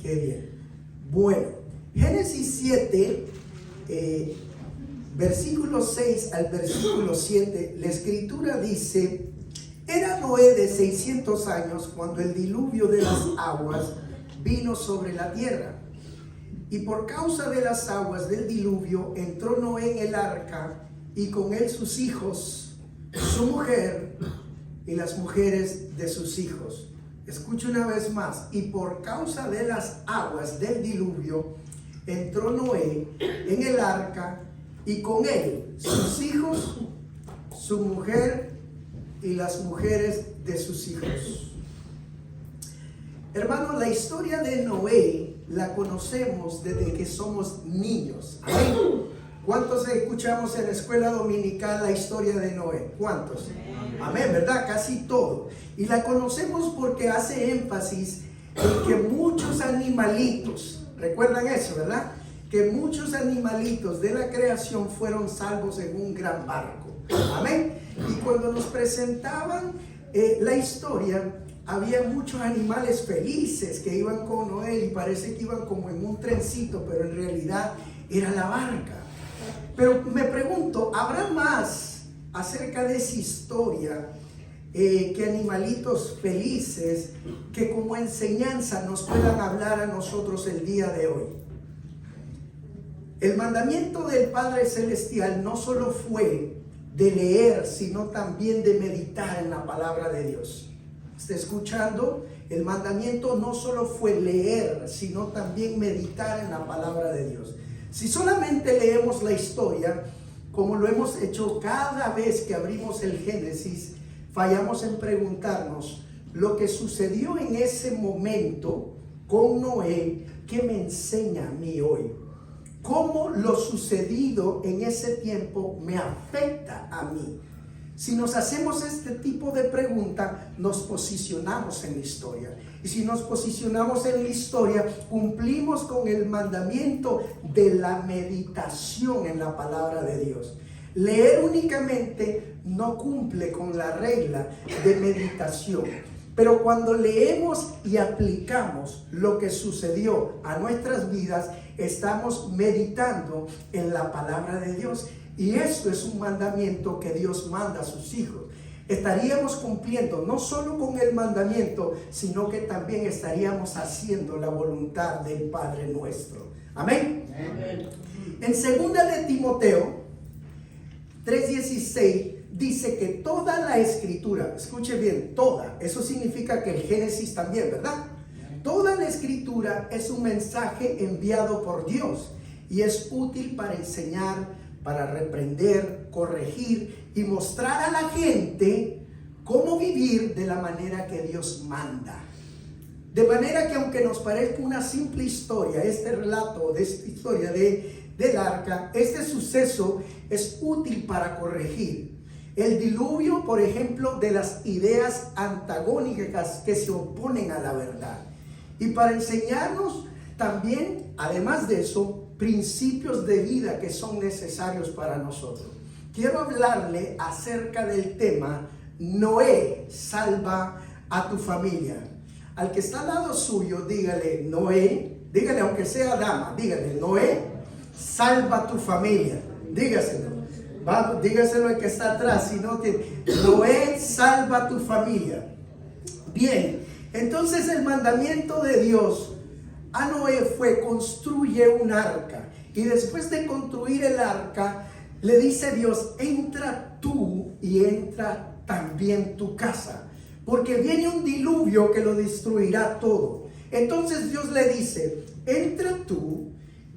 Qué bien. Bueno, Génesis 7, versículo 6 al versículo 7, la escritura dice: era Noé de 600 años cuando el diluvio de las aguas vino sobre la tierra. Y por causa de las aguas del diluvio entró Noé en el arca, y con él sus hijos, su mujer y las mujeres de sus hijos. Escuche una vez más: y por causa de las aguas del diluvio entró Noé en el arca, y con él sus hijos, su mujer y las mujeres de sus hijos. Hermanos, la historia de Noé la conocemos desde que somos niños. ¿Amén? ¿Cuántos escuchamos en la escuela dominical la historia de Noé? ¿Cuántos? Amén, ¿verdad? Casi todo. Y la conocemos porque hace énfasis en que muchos animalitos, ¿recuerdan eso, verdad? Que muchos animalitos de la creación fueron salvos en un gran barco. Amén. Y cuando nos presentaban la historia, había muchos animales felices que iban con Noé y parece que iban como en un trencito, pero en realidad era la barca. Pero me pregunto, ¿habrá más acerca de esa historia que animalitos felices que como enseñanza nos puedan hablar a nosotros el día de hoy? El mandamiento del Padre Celestial no solo fue de leer, sino también de meditar en la palabra de Dios. ¿Está escuchando? El mandamiento no solo fue leer, sino también meditar en la palabra de Dios. Si solamente leemos la historia, como lo hemos hecho cada vez que abrimos el Génesis, fallamos en preguntarnos lo que sucedió en ese momento con Noé, ¿qué me enseña a mí hoy? ¿Cómo lo sucedido en ese tiempo me afecta a mí? Si nos hacemos este tipo de pregunta, nos posicionamos en la historia. Y si nos posicionamos en la historia, cumplimos con el mandamiento de la meditación en la palabra de Dios. Leer únicamente no cumple con la regla de meditación. Pero cuando leemos y aplicamos lo que sucedió a nuestras vidas, estamos meditando en la palabra de Dios. Y esto es un mandamiento que Dios manda a sus hijos. Estaríamos cumpliendo no solo con el mandamiento, sino que también estaríamos haciendo la voluntad del Padre nuestro. Amén. Amén. En 2 de Timoteo 3:16 dice que toda la escritura, escuche bien, toda, eso significa que el Génesis también, ¿verdad? Toda la escritura es un mensaje enviado por Dios y es útil para enseñar, para reprender, corregir y mostrar a la gente cómo vivir de la manera que Dios manda. De manera que aunque nos parezca una simple historia, este relato de esta historia del arca, este suceso es útil para corregir. El diluvio, por ejemplo, de las ideas antagónicas que se oponen a la verdad. Y para enseñarnos también, además de eso, principios de vida que son necesarios para nosotros. Quiero hablarle acerca del tema Noé, salva a tu familia. Al que está al lado suyo, dígale: Noé, dígale aunque sea dama, dígale: Noé, salva a tu familia. Dígaselo. Dígaselo al que está atrás, sino que Noé, salva a tu familia. Bien, entonces el mandamiento de Dios a Noé fue: construye un arca. Y después de construir el arca, le dice Dios: entra tú y entra también tu casa, porque viene un diluvio que lo destruirá todo. Entonces Dios le dice: entra tú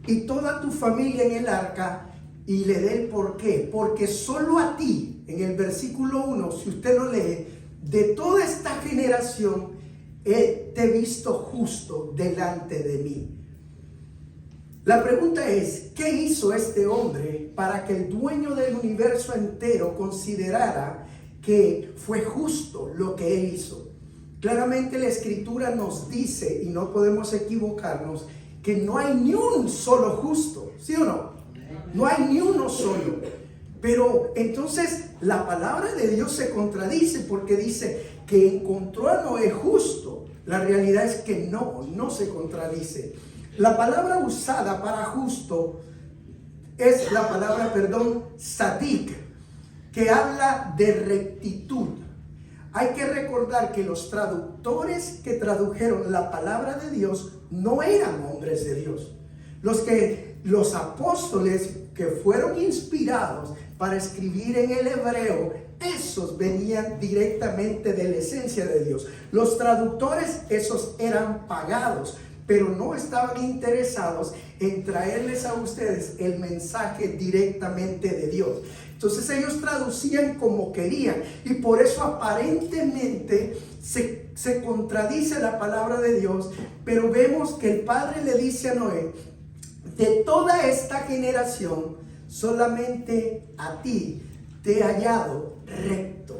y toda tu familia en el arca. Y le dé el por qué. Porque solo a ti, en el versículo 1, si usted lo lee, de toda esta generación te he visto justo delante de mí. La pregunta es: ¿qué hizo este hombre para que el dueño del universo entero considerara que fue justo lo que él hizo? Claramente la escritura nos dice, y no podemos equivocarnos, que no hay ni un solo justo, ¿sí o no? No hay ni uno solo. Pero entonces la palabra de Dios se contradice, porque dice que encontró a Noé justo. La realidad es que no se contradice. La palabra usada para justo es la palabra, sadik, que habla de rectitud. Hay que recordar que los traductores que tradujeron la palabra de Dios no eran hombres de Dios. Los apóstoles que fueron inspirados para escribir en el hebreo, esos venían directamente de la esencia de Dios. Los traductores, esos eran pagados, pero no estaban interesados en traerles a ustedes el mensaje directamente de Dios. Entonces ellos traducían como querían, y por eso aparentemente se contradice la palabra de Dios. Pero vemos que el Padre le dice a Noé: de toda esta generación solamente a ti te he hallado recto.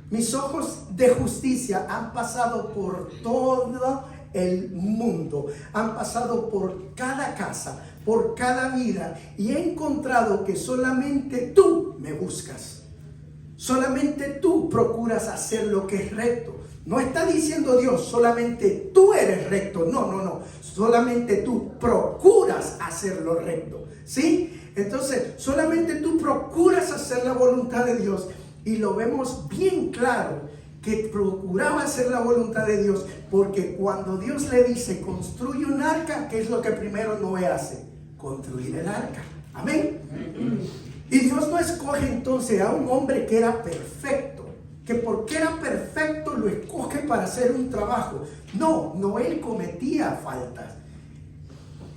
Mis ojos de justicia han pasado por todo el mundo, han pasado por cada casa, por cada vida, y he encontrado que solamente tú me buscas, solamente tú procuras hacer lo que es recto. No está diciendo Dios solamente tú eres recto, no, solamente tú procuras hacer lo recto, ¿sí? Entonces solamente tú procuras hacer la voluntad de Dios, y lo vemos bien claro que procuraba hacer la voluntad de Dios, porque cuando Dios le dice construye un arca, ¿qué es lo que primero Noé hace? Construir el arca. Amén. Y Dios no escoge entonces a un hombre que era perfecto, que porque era perfecto lo escoge para hacer un trabajo. No, Noé cometía faltas.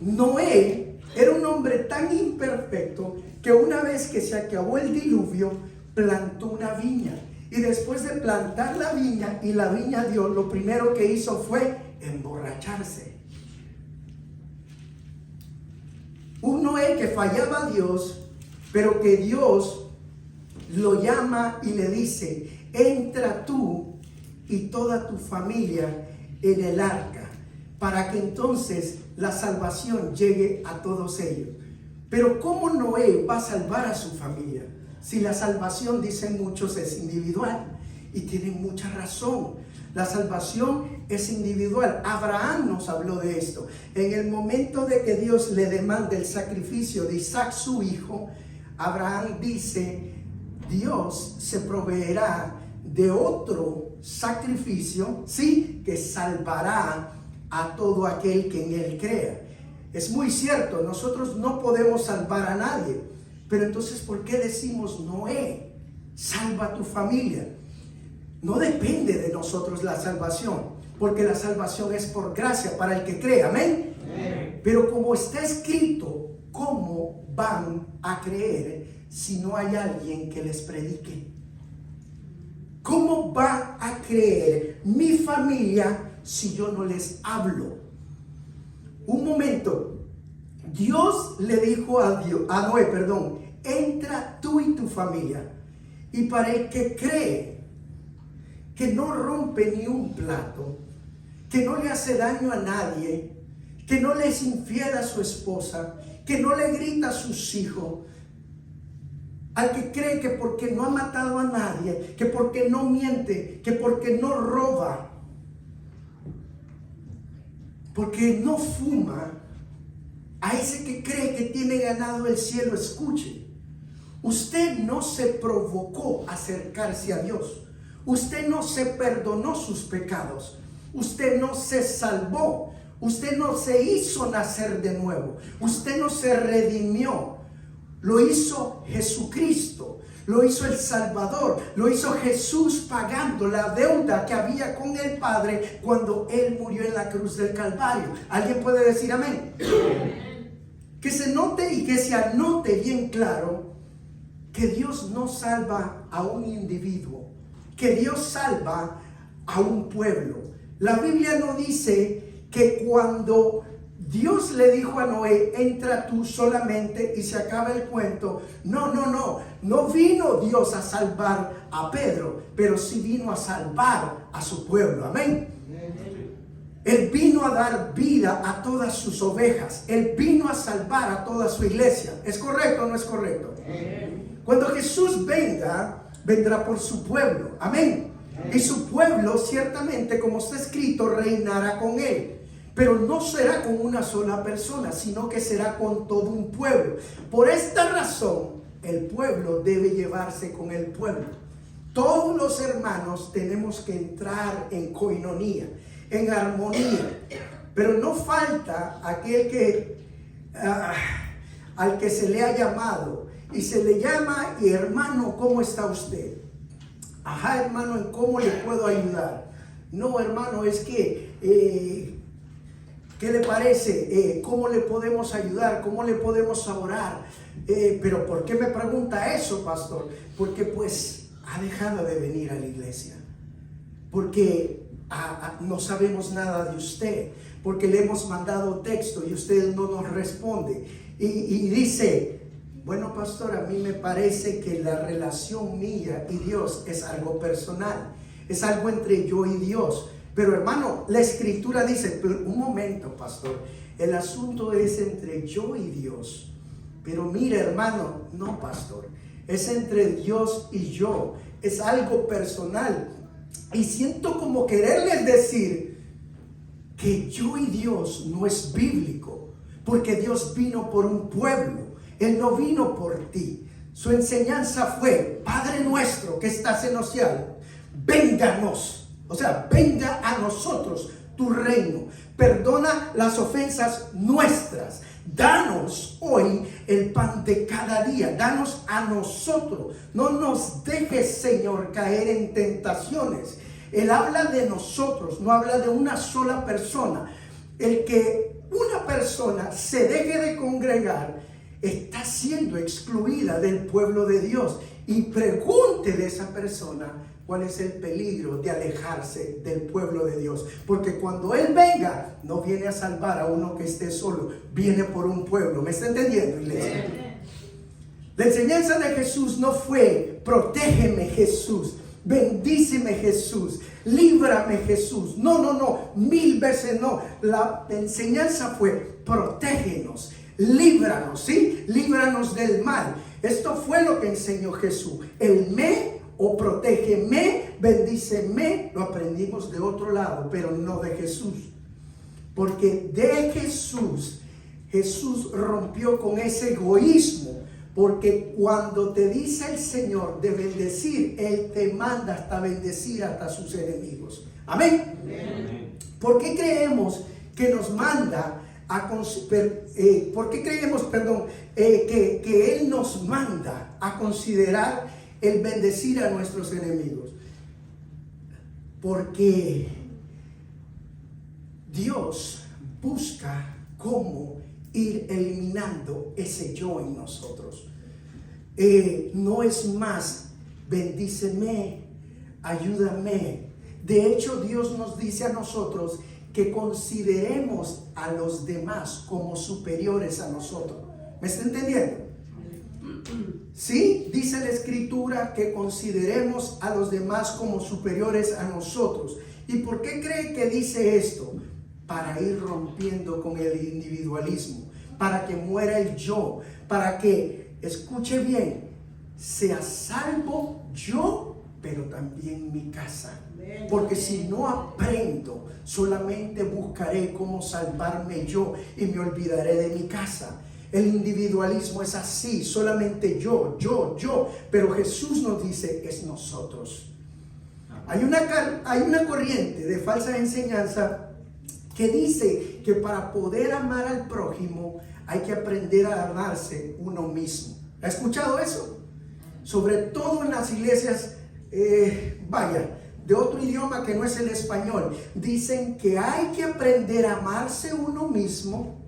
Noé era un hombre tan imperfecto que una vez que se acabó el diluvio, plantó una viña. Y después de plantar la viña y la viña dio, lo primero que hizo fue emborracharse. Un Noé que fallaba a Dios, pero que Dios lo llama y le dice: entra tú y toda tu familia en el arca, para que entonces la salvación llegue a todos ellos. Pero ¿cómo Noé va a salvar a su familia? Si la salvación, dicen muchos, es individual, y tienen mucha razón. La salvación es individual. Abraham nos habló de esto. En el momento de que Dios le demanda el sacrificio de Isaac, su hijo, Abraham dice: Dios se proveerá de otro sacrificio, sí, que salvará a todo aquel que en él crea. Es muy cierto, nosotros no podemos salvar a nadie. Pero entonces, ¿por qué decimos Noé, salva a tu familia? No depende de nosotros la salvación, porque la salvación es por gracia para el que cree. Amén. Pero como está escrito, ¿cómo van a creer si no hay alguien que les predique? ¿Cómo va a creer mi familia si yo no les hablo? Un momento. Dios le dijo a Noé, entra tú y tu familia. Y para el que cree, que no rompe ni un plato, que no le hace daño a nadie, que no le es infiel a su esposa, que no le grita a sus hijos, al que cree que porque no ha matado a nadie, que porque no miente, que porque no roba, porque no fuma, a ese que cree que tiene ganado el cielo, escuche. Usted no se provocó a acercarse a Dios. Usted no se perdonó sus pecados. Usted no se salvó. Usted no se hizo nacer de nuevo. Usted no se redimió. Lo hizo Jesucristo. Lo hizo el Salvador. Lo hizo Jesús pagando la deuda que había con el Padre cuando Él murió en la cruz del Calvario. ¿Alguien puede decir amén? Que se note y que se anote bien claro que Dios no salva a un individuo, que Dios salva a un pueblo. La Biblia no dice que cuando Dios le dijo a Noé, entra tú solamente y se acaba el cuento. No vino Dios a salvar a Pedro, pero sí vino a salvar a su pueblo. Amén. Él vino a dar vida a todas sus ovejas. Él vino a salvar a toda su iglesia. ¿Es correcto o no es correcto? Cuando Jesús venga, vendrá por su pueblo. Amén. Y su pueblo, ciertamente, como está escrito, reinará con él. Pero no será con una sola persona, sino que será con todo un pueblo. Por esta razón, el pueblo debe llevarse con el pueblo. Todos los hermanos tenemos que entrar en coinonía, en armonía. Pero no falta aquel que al que se le ha llamado y se le llama: y hermano, ¿cómo está usted? Ajá, hermano, ¿en cómo le puedo ayudar? No, hermano, es que ¿qué le parece? ¿Cómo le podemos ayudar? ¿Cómo le podemos orar? Pero ¿por qué me pregunta eso, pastor? Porque pues ha dejado de venir a la iglesia. Porque no sabemos nada de usted. Porque le hemos mandado texto y usted no nos responde. Y dice: bueno, pastor, a mí me parece que la relación mía y Dios es algo personal. Es algo entre yo y Dios. Pero hermano, la escritura dice: pero un momento, pastor, el asunto es entre yo y Dios. Pero mira, hermano, no, pastor, es entre Dios y yo. Es algo personal. Y siento como quererles decir que yo y Dios no es bíblico, porque Dios vino por un pueblo. Él no vino por ti. Su enseñanza fue: Padre nuestro que estás en los cielos, vénganos. O sea, venga a nosotros tu reino. Perdona las ofensas nuestras. Danos hoy el pan de cada día. Danos a nosotros. No nos dejes, Señor, caer en tentaciones. Él habla de nosotros, no habla de una sola persona. El que una persona se deje de congregar está siendo excluida del pueblo de Dios. Y pregúntele a esa persona cuál es el peligro de alejarse del pueblo de Dios. Porque cuando Él venga, no viene a salvar a uno que esté solo, viene por un pueblo. ¿Me está entendiendo, iglesia? La enseñanza de Jesús no fue: protégeme, Jesús, bendíceme, Jesús, líbrame, Jesús. No, no, no, 1000 veces no. La enseñanza fue: protégenos, líbranos, ¿sí? Líbranos del mal. Esto fue lo que enseñó Jesús. El me o protégeme, bendíceme, lo aprendimos de otro lado, pero no de Jesús. Porque de Jesús, Jesús rompió con ese egoísmo. Porque cuando te dice el Señor de bendecir, Él te manda hasta bendecir hasta sus enemigos. Amén. Amén. ¿Por qué creemos que nos manda ¿por qué creemos, que Él nos manda a considerar el bendecir a nuestros enemigos? Porque Dios busca cómo ir eliminando ese yo en nosotros. No es más: bendíceme, ayúdame. De hecho, Dios nos dice a nosotros que consideremos a los demás como superiores a nosotros. ¿Me está entendiendo? Sí, dice la escritura que consideremos a los demás como superiores a nosotros. ¿Y por qué cree que dice esto? Para ir rompiendo con el individualismo, para que muera el yo, para que, escuche bien, sea salvo yo, pero también mi casa. Porque si no aprendo, solamente buscaré cómo salvarme yo y me olvidaré de mi casa. El individualismo es así, solamente yo. Pero Jesús nos dice: es nosotros. Hay una corriente de falsa enseñanza que dice que para poder amar al prójimo hay que aprender a amarse uno mismo. ¿Ha escuchado eso? Sobre todo en las iglesias, de otro idioma que no es el español. Dicen que hay que aprender a amarse uno mismo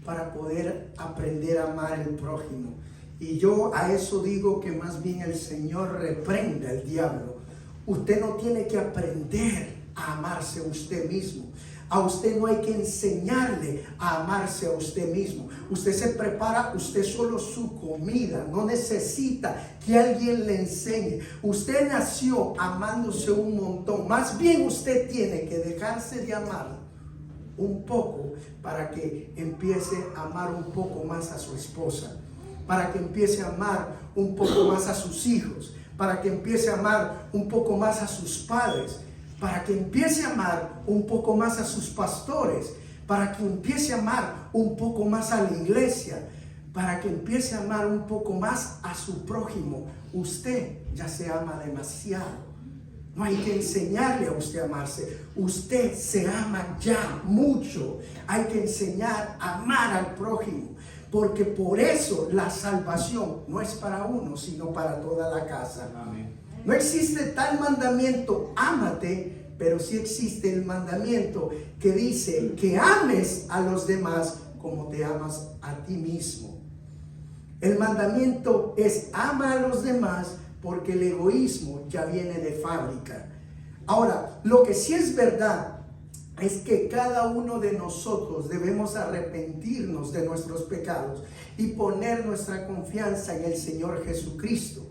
para poder aprender a amar al prójimo. Y yo a eso digo que más bien el Señor reprenda al diablo. Usted no tiene que aprender a amarse a usted mismo. A usted no hay que enseñarle a amarse a usted mismo. Usted se prepara usted solo su comida. No necesita que alguien le enseñe. Usted nació amándose un montón. Más bien usted tiene que dejarse de amar un poco para que empiece a amar un poco más a su esposa. Para que empiece a amar un poco más a sus hijos. para que empiece a amar un poco más a sus padres, para que empiece a amar un poco más a sus pastores, para que empiece a amar un poco más a la iglesia, para que empiece a amar un poco más a su prójimo. Usted ya se ama demasiado. No hay que enseñarle a usted a amarse. Usted se ama ya mucho. Hay que enseñar a amar al prójimo. Porque por eso la salvación no es para uno, sino para toda la casa. Amén. No existe tal mandamiento, ámate, pero sí existe el mandamiento que dice que ames a los demás como te amas a ti mismo. El mandamiento es ama a los demás porque el egoísmo ya viene de fábrica. Ahora, lo que sí es verdad es que cada uno de nosotros debemos arrepentirnos de nuestros pecados y poner nuestra confianza en el Señor Jesucristo.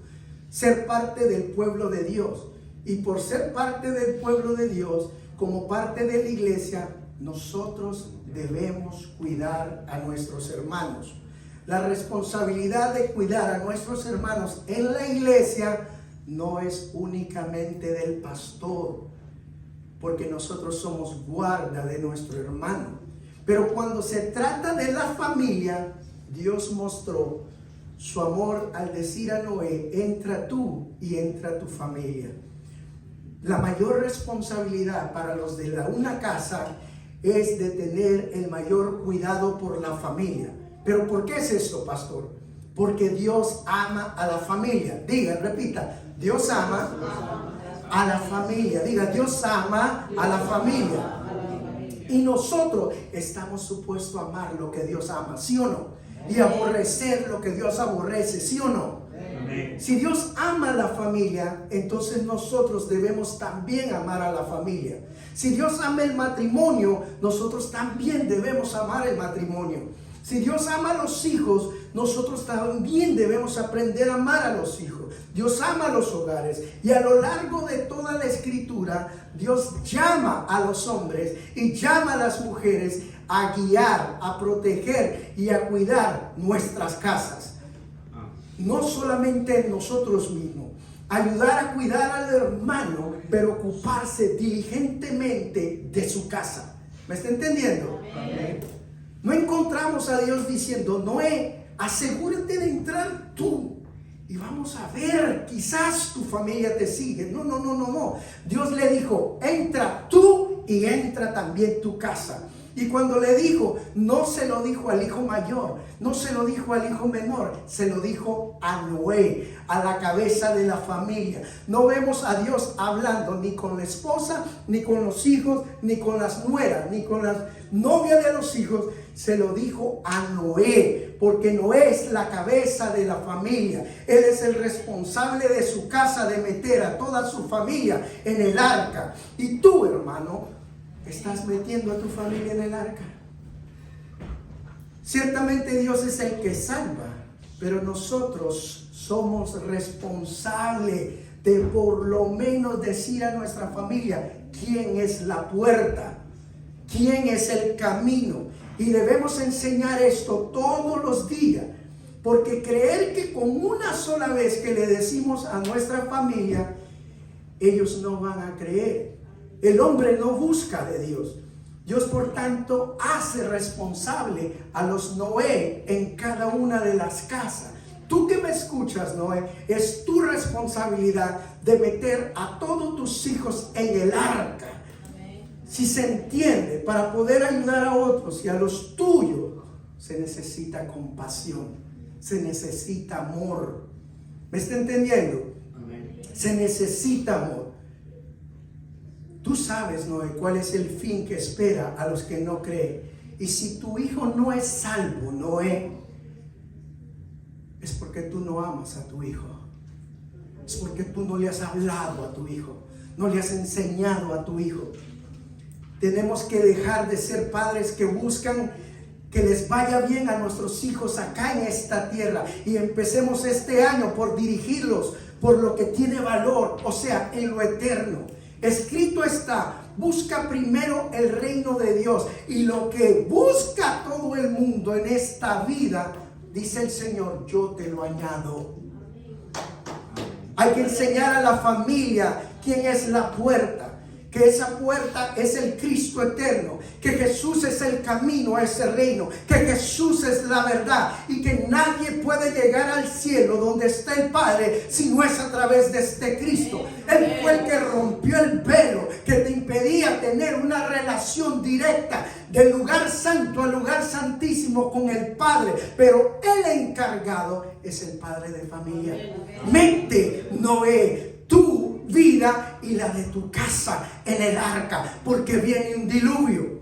Ser parte del pueblo de Dios. Y por ser parte del pueblo de Dios, como parte de la iglesia, nosotros debemos cuidar a nuestros hermanos. La responsabilidad de cuidar a nuestros hermanos en la iglesia no es únicamente del pastor, porque nosotros somos guarda de nuestro hermano. Pero cuando se trata de la familia, Dios mostró su amor al decir a Noé: entra tú y entra tu familia. La mayor responsabilidad para los de una casa es de tener el mayor cuidado por la familia. ¿Pero por qué es esto, pastor? Porque Dios ama a la familia. Diga, repita, Dios ama a la familia. Diga, Dios ama a la familia. Y nosotros estamos supuestos a amar lo que Dios ama, ¿sí o no? Y aborrecer lo que Dios aborrece, ¿sí o no? Si Dios ama a la familia, entonces nosotros debemos también amar a la familia. Si Dios ama el matrimonio, nosotros también debemos amar el matrimonio. Si Dios ama a los hijos, nosotros también debemos aprender a amar a los hijos. Dios ama a los hogares, y a lo largo de toda la escritura, Dios llama a los hombres y llama a las mujeres a guiar, a proteger y a cuidar nuestras casas. No solamente nosotros mismos, ayudar a cuidar al hermano, pero ocuparse diligentemente de su casa. ¿Me está entendiendo? Amén. No encontramos a Dios diciendo: Noé, asegúrate de entrar tú y vamos a ver, quizás tu familia te sigue. No. Dios le dijo: entra tú y entra también tu casa. Y cuando le dijo, no se lo dijo al hijo mayor, no se lo dijo al hijo menor, se lo dijo a Noé, a la cabeza de la familia. No vemos a Dios hablando ni con la esposa, ni con los hijos, ni con las nueras, ni con las novias de los hijos. Se lo dijo a Noé, porque Noé es la cabeza de la familia. Él es el responsable de su casa, de meter a toda su familia en el arca. Y tú, hermano, ¿estás metiendo a tu familia en el arca? Ciertamente Dios es el que salva, pero nosotros somos responsables de por lo menos decir a nuestra familia quién es la puerta, quién es el camino. Y debemos enseñar esto todos los días, porque creer que con una sola vez que le decimos a nuestra familia, ellos no van a creer. El hombre no busca de Dios. Dios, por tanto, hace responsable a los Noé en cada una de las casas. Tú que me escuchas, Noé, es tu responsabilidad de meter a todos tus hijos en el arca. Si se entiende, para poder ayudar a otros y a los tuyos, se necesita compasión, se necesita amor. ¿Me está entendiendo? Amén. Se necesita amor. Tú sabes, Noé, cuál es el fin que espera a los que no creen. Y si tu hijo no es salvo, Noé, es porque tú no amas a tu hijo. Es porque tú no le has hablado a tu hijo, no le has enseñado a tu hijo. Tenemos que dejar de ser padres que buscan que les vaya bien a nuestros hijos acá en esta tierra, y empecemos este año por dirigirlos por lo que tiene valor, o sea, en lo eterno. Escrito está: busca primero el reino de Dios, y lo que busca todo el mundo en esta vida, dice el Señor, yo te lo añado. Hay que enseñar a la familia quién es la puerta. Que esa puerta es el Cristo eterno, que Jesús es el camino a ese reino, que Jesús es la verdad y que nadie puede llegar al cielo donde está el Padre si no es a través de este Cristo. Él fue el que rompió el velo que te impedía tener una relación directa del lugar santo al lugar santísimo con el Padre, pero el encargado es el Padre de familia. Mete, Noé, tu vida y la de tu casa en el arca, porque viene un diluvio.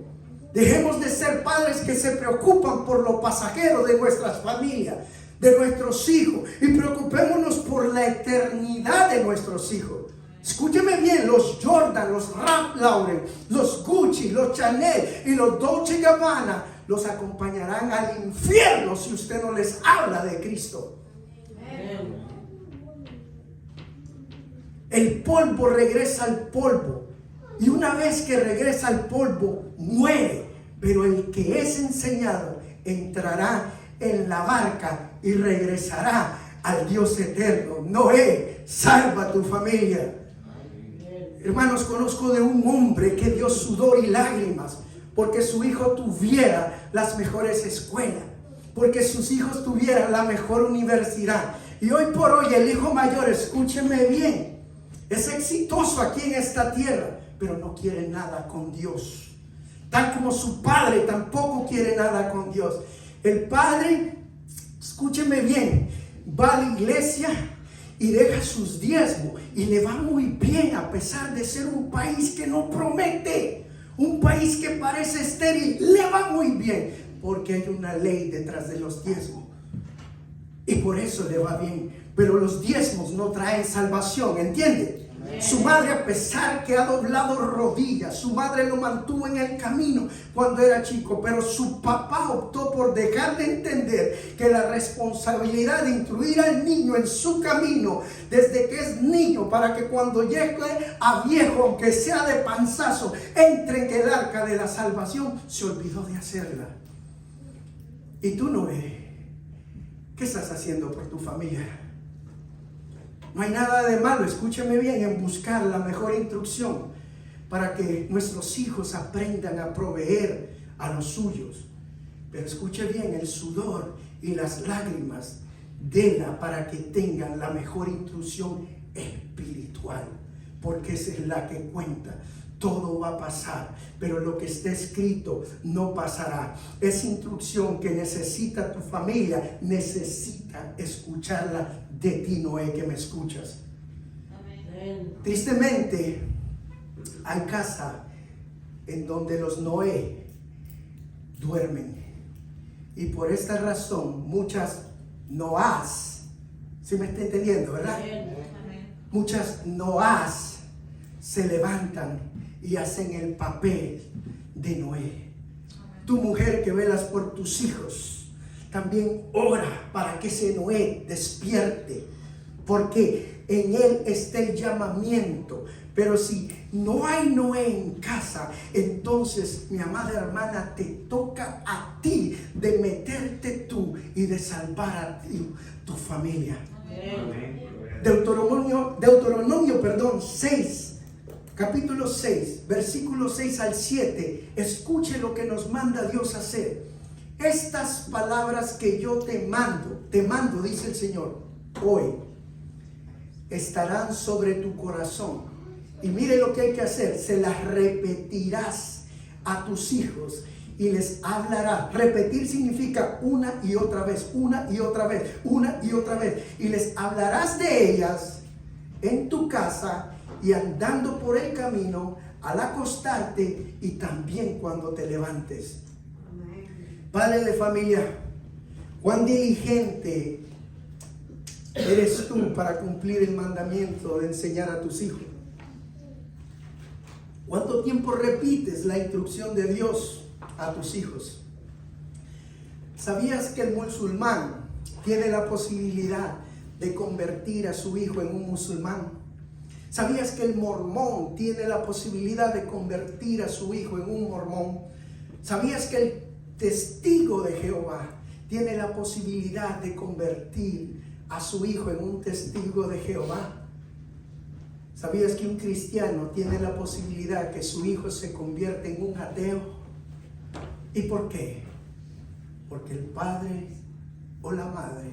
Dejemos de ser padres que se preocupan por lo pasajero de nuestras familias, de nuestros hijos, y preocupémonos por la eternidad de nuestros hijos. Escúcheme bien, los Jordan, los Ralph Lauren, los Gucci, los Chanel y los Dolce & Gabbana los acompañarán al infierno si usted no les habla de Cristo. El polvo regresa al polvo, y una vez que regresa al polvo muere, pero el que es enseñado entrará en la barca y regresará al Dios eterno. Noé, salva tu familia. Hermanos, conozco de un hombre que dio sudor y lágrimas porque su hijo tuviera las mejores escuelas, porque sus hijos tuvieran la mejor universidad. Y hoy por hoy el hijo mayor, escúcheme bien, es exitoso aquí en esta tierra, pero no quiere nada con Dios. Tal como su padre tampoco quiere nada con Dios. El padre, escúcheme bien, va a la iglesia y deja sus diezmos y le va muy bien, a pesar de ser un país que no promete, un país que parece estéril, le va muy bien, porque hay una ley detrás de los diezmos. Y por eso le va bien. Pero los diezmos no traen salvación, ¿entiende? Su madre, a pesar que ha doblado rodillas, su madre lo mantuvo en el camino cuando era chico, pero su papá optó por dejar de entender que la responsabilidad de instruir al niño en su camino desde que es niño, para que cuando llegue a viejo, aunque sea de panzazo, entre en el arca de la salvación, se olvidó de hacerla. Y tú, Noé, ¿qué estás haciendo por tu familia? No hay nada de malo, escúcheme bien, en buscar la mejor instrucción para que nuestros hijos aprendan a proveer a los suyos. Pero escuche bien, el sudor y las lágrimas denla para que tengan la mejor instrucción espiritual, porque esa es la que cuenta. Todo va a pasar, pero lo que está escrito no pasará. Esa instrucción que necesita tu familia, necesita escucharla de ti, Noé, que me escuchas. Amén. Tristemente, hay casas en donde los Noé duermen. Y por esta razón, muchas Noás, ¿sí me está entendiendo, verdad? Amén. Muchas Noás se levantan y hacen el papel de Noé. Tu mujer que velas por tus hijos, también ora para que ese Noé despierte, porque en él está el llamamiento. Pero si no hay Noé en casa, entonces, mi amada hermana, te toca a ti de meterte tú y de salvar a ti, tu familia. Deuteronomio 6, capítulo 6, versículos 6 al 7. Escuche lo que nos manda Dios hacer. Estas palabras que yo te mando, dice el Señor, hoy estarán sobre tu corazón. Y mire lo que hay que hacer: se las repetirás a tus hijos y les hablarás. Repetir significa una y otra vez, una y otra vez, una y otra vez. Y les hablarás de ellas en tu casa y andando por el camino, al acostarte y también cuando te levantes. Amén. Padre de familia, cuán diligente eres tú para cumplir el mandamiento de enseñar a tus hijos. ¿Cuánto tiempo repites la instrucción de Dios a tus hijos? ¿Sabías que el musulmán tiene la posibilidad de convertir a su hijo en un musulmán? ¿Sabías que el mormón tiene la posibilidad de convertir a su hijo en un mormón? ¿Sabías que el testigo de Jehová tiene la posibilidad de convertir a su hijo en un testigo de Jehová? ¿Sabías que un cristiano tiene la posibilidad que su hijo se convierta en un ateo? ¿Y por qué? Porque el padre o la madre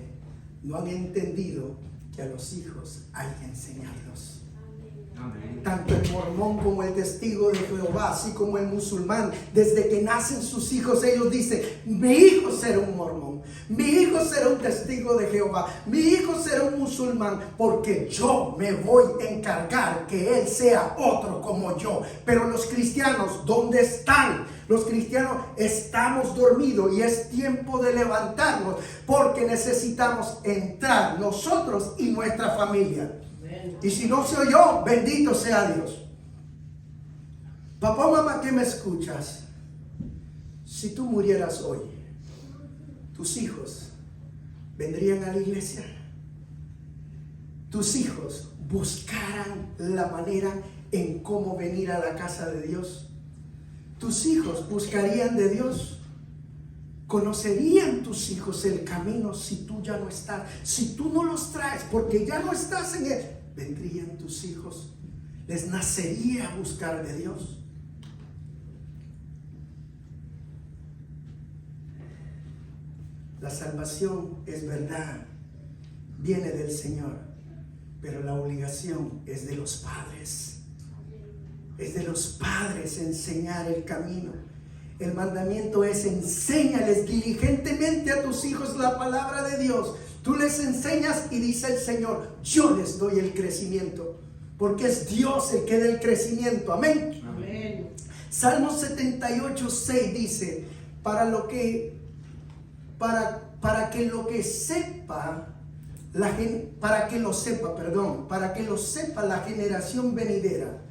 no han entendido que a los hijos hay que enseñarlos. Amén. Tanto el mormón como el testigo de Jehová, así como el musulmán, desde que nacen sus hijos, ellos dicen: mi hijo será un mormón, mi hijo será un testigo de Jehová, mi hijo será un musulmán, porque yo me voy a encargar que él sea otro como yo. Pero los cristianos, ¿dónde están? Los cristianos estamos dormidos y es tiempo de levantarnos, porque necesitamos entrar nosotros y nuestra familia. Y si no soy yo, bendito sea Dios. Papá, mamá, que me escuchas, si tú murieras hoy, tus hijos vendrían a la iglesia. Tus hijos buscarán la manera en cómo venir a la casa de Dios. Tus hijos buscarían de Dios. ¿Conocerían tus hijos el camino si tú ya no estás? Si tú no los traes porque ya no estás en él, ¿vendrían tus hijos? ¿Les nacería buscar de Dios? La salvación es verdad, viene del Señor, pero la obligación es de los padres. Es de los padres enseñar el camino. El mandamiento es: enséñales diligentemente a tus hijos la palabra de Dios. Tú les enseñas y dice el Señor: yo les doy el crecimiento, porque es Dios el que da el crecimiento. Amén. Amén. Salmo 78:6 dice: para que lo sepa la generación venidera,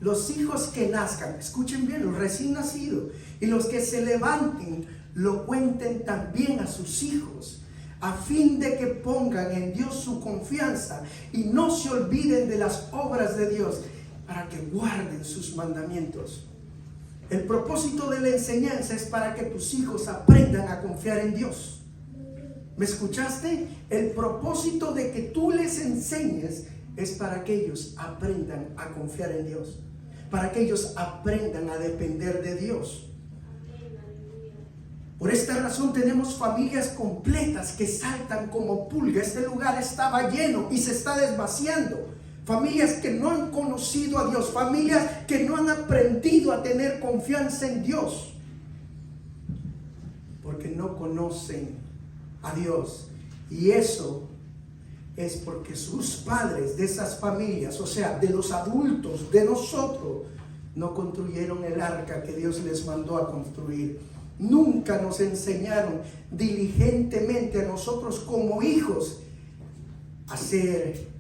los hijos que nazcan, escuchen bien, los recién nacidos, y los que se levanten, lo cuenten también a sus hijos, a fin de que pongan en Dios su confianza y no se olviden de las obras de Dios, para que guarden sus mandamientos. El propósito de la enseñanza es para que tus hijos aprendan a confiar en Dios. ¿Me escuchaste? El propósito de que tú les enseñes es para que ellos aprendan a confiar en Dios, para que ellos aprendan a depender de Dios. Por esta razón tenemos familias completas que saltan como pulga. Este lugar estaba lleno y se está desvaciando. Familias que no han conocido a Dios, familias que no han aprendido a tener confianza en Dios, porque no conocen a Dios. Y eso es porque sus padres de esas familias, o sea, de los adultos, de nosotros, no construyeron el arca que Dios les mandó a construir. Nunca nos enseñaron diligentemente a nosotros como hijos a hacer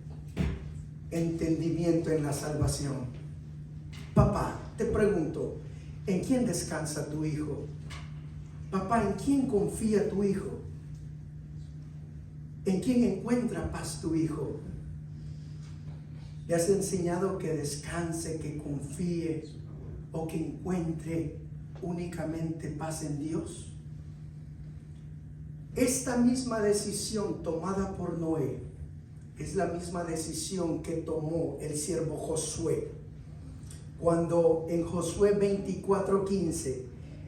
entendimiento en la salvación. Papá, te pregunto, ¿en quién descansa tu hijo? Papá, ¿en quién confía tu hijo? ¿En quién encuentra paz tu hijo? ¿Le has enseñado que descanse, que confíe o que encuentre únicamente paz en Dios? Esta misma decisión tomada por Noé es la misma decisión que tomó el siervo Josué. Cuando en Josué 24:15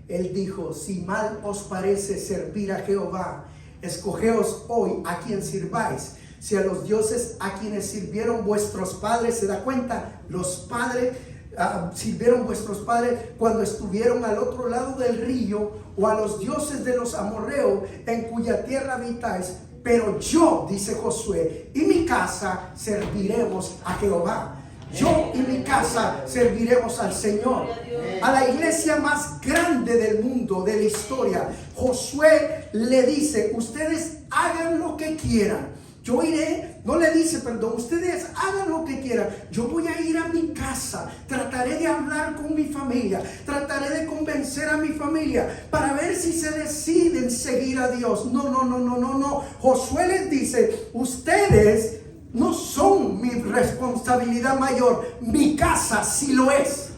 él dijo: si mal os parece servir a Jehová, escogeos hoy a quien sirváis, si a los dioses a quienes sirvieron vuestros padres. ¿Se da cuenta? Los padres sirvieron vuestros padres cuando estuvieron al otro lado del río, o a los dioses de los amorreos en cuya tierra habitáis. Pero yo, dice Josué, y mi casa serviremos a Jehová. Yo y mi casa serviremos al Señor. A la iglesia más grande del mundo, de la historia, Josué le dice: ustedes hagan lo que quieran. Yo iré, no le dice, perdón, ustedes hagan lo que quieran. Yo voy a ir a mi casa, trataré de hablar con mi familia, trataré de convencer a mi familia para ver si se deciden seguir a Dios. No. Josué les dice: ustedes no son mi responsabilidad mayor, mi casa sí lo es.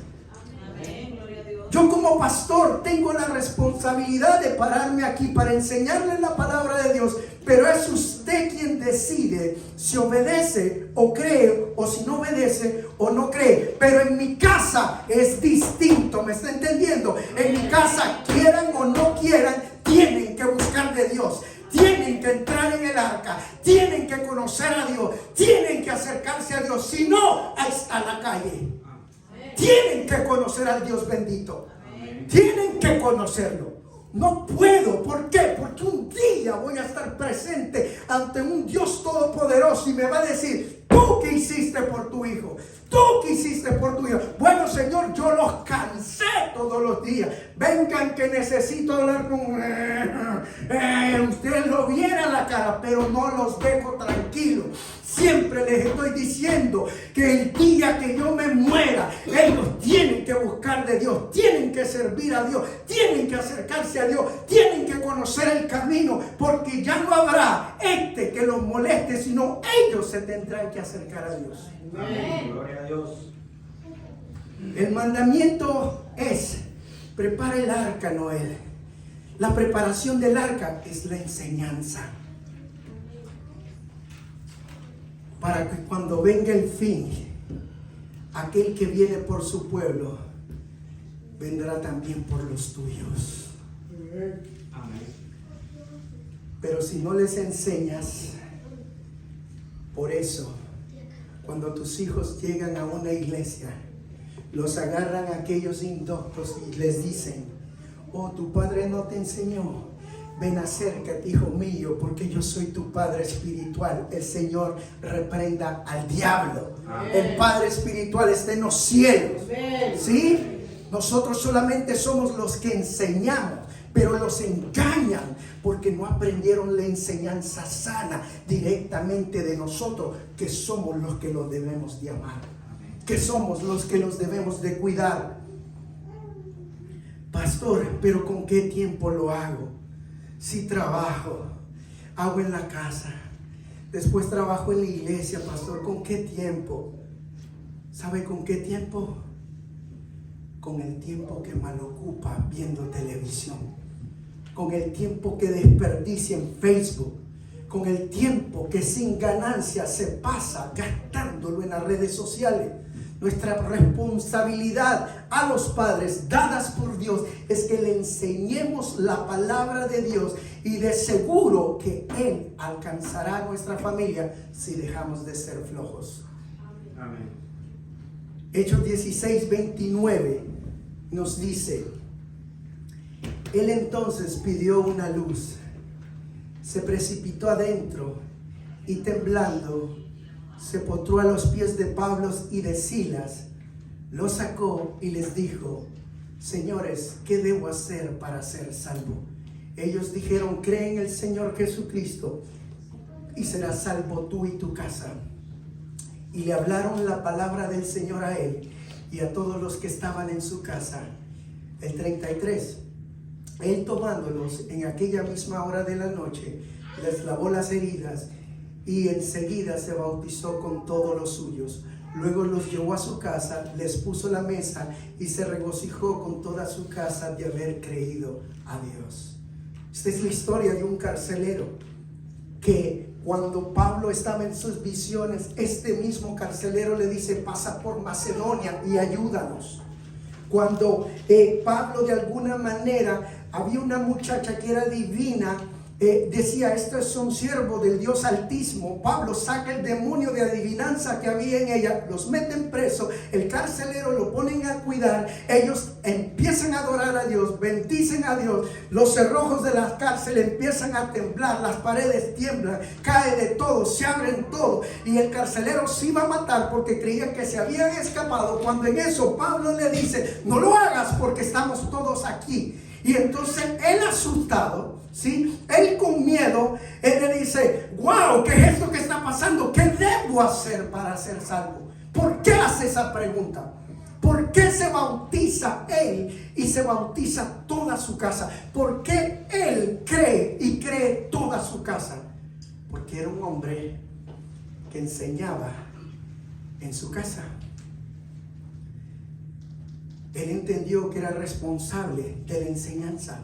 Amén, gloria a Dios. Yo como pastor tengo la responsabilidad de pararme aquí para enseñarle la palabra de Dios, pero es usted quien decide si obedece o cree, o si no obedece o no cree. Pero en mi casa es distinto, ¿me está entendiendo? En mi casa, quieran o no quieran, tienen que buscar de Dios. Tienen que entrar en el arca, tienen que conocer a Dios, tienen que acercarse a Dios. Si no, ahí está la calle. Tienen que conocer al Dios bendito. Tienen que conocerlo. No puedo. ¿Por qué? Porque un día voy a estar presente ante un Dios todopoderoso y me va a decir: ¿tú qué hiciste por tu hijo? ¿Tú qué hiciste por tu hijo? Bueno, Señor, yo los cansé todos los días. Vengan que necesito hablar con... Usted lo viera la cara, pero no los dejo tranquilos. Siempre les estoy diciendo que el día que yo me muera, ellos tienen que buscar de Dios, tienen que servir a Dios, tienen que acercarse a Dios, tienen que conocer el camino, porque ya no habrá que los moleste, sino ellos se tendrán que acercar a Dios. Amén. Gloria a Dios. El mandamiento es: prepara el arca, Noel. La preparación del arca es la enseñanza, para que cuando venga el fin, aquel que viene por su pueblo vendrá también por los tuyos. Amén. Pero si no les enseñas, por eso, cuando tus hijos llegan a una iglesia, los agarran aquellos indoctos y les dicen: oh, tu padre no te enseñó. Ven, acércate, hijo mío, porque yo soy tu padre espiritual. El Señor reprenda al diablo. Amén. El Padre espiritual está en los cielos. Amén. ¿Sí? Nosotros solamente somos los que enseñamos, pero los engañan porque no aprendieron la enseñanza sana directamente de nosotros, que somos los que los debemos de amar, que somos los que los debemos de cuidar. Pastor, pero ¿con qué tiempo lo hago? Si trabajo, hago en la casa, después trabajo en la iglesia, pastor, ¿con qué tiempo? ¿Sabe con qué tiempo? Con el tiempo que mal ocupa viendo televisión, con el tiempo que desperdicia en Facebook, con el tiempo que sin ganancia se pasa gastándolo en las redes sociales. Nuestra responsabilidad a los padres dadas por Dios es que le enseñemos la palabra de Dios, y de seguro que Él alcanzará a nuestra familia si dejamos de ser flojos. Amén. Hechos 16:29 nos dice: Él entonces pidió una luz, se precipitó adentro y temblando se postró a los pies de Pablo y de Silas, los sacó y les dijo: señores, ¿qué debo hacer para ser salvo? Ellos dijeron: cree en el Señor Jesucristo y serás salvo tú y tu casa. Y le hablaron la palabra del Señor a él y a todos los que estaban en su casa. El 33. Él, tomándolos en aquella misma hora de la noche, les lavó las heridas y enseguida se bautizó con todos los suyos. Luego los llevó a su casa, les puso la mesa y se regocijó con toda su casa de haber creído a Dios. Esta es la historia de un carcelero que, cuando Pablo estaba en sus visiones, este mismo carcelero le dice: pasa por Macedonia y ayúdanos. Cuando Pablo, de alguna manera, había una muchacha que era divina, decía: esto es un siervo del Dios Altísimo. Pablo saca el demonio de adivinanza que había en ella, los meten preso, el carcelero lo ponen a cuidar, ellos empiezan a adorar a Dios, bendicen a Dios, los cerrojos de la cárcel empiezan a temblar, las paredes tiemblan, cae de todo, se abren todo, y el carcelero se iba a matar porque creían que se habían escapado, cuando en eso Pablo le dice: no lo hagas porque estamos todos aquí. Y entonces él, asustado, ¿sí? Él con miedo, él le dice: wow, ¿qué es esto que está pasando? ¿Qué debo hacer para ser salvo? ¿Por qué hace esa pregunta? ¿Por qué se bautiza él y se bautiza toda su casa? ¿Por qué él cree y cree toda su casa? Porque era un hombre que enseñaba en su casa. Él entendió que era responsable de la enseñanza.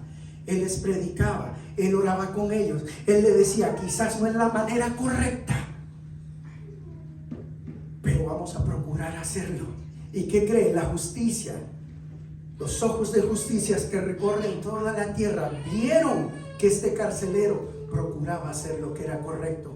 Él les predicaba, él oraba con ellos, él le decía, quizás no es la manera correcta, pero vamos a procurar hacerlo. ¿Y qué cree? La justicia, los ojos de justicia que recorren toda la tierra, vieron que este carcelero procuraba hacer lo que era correcto.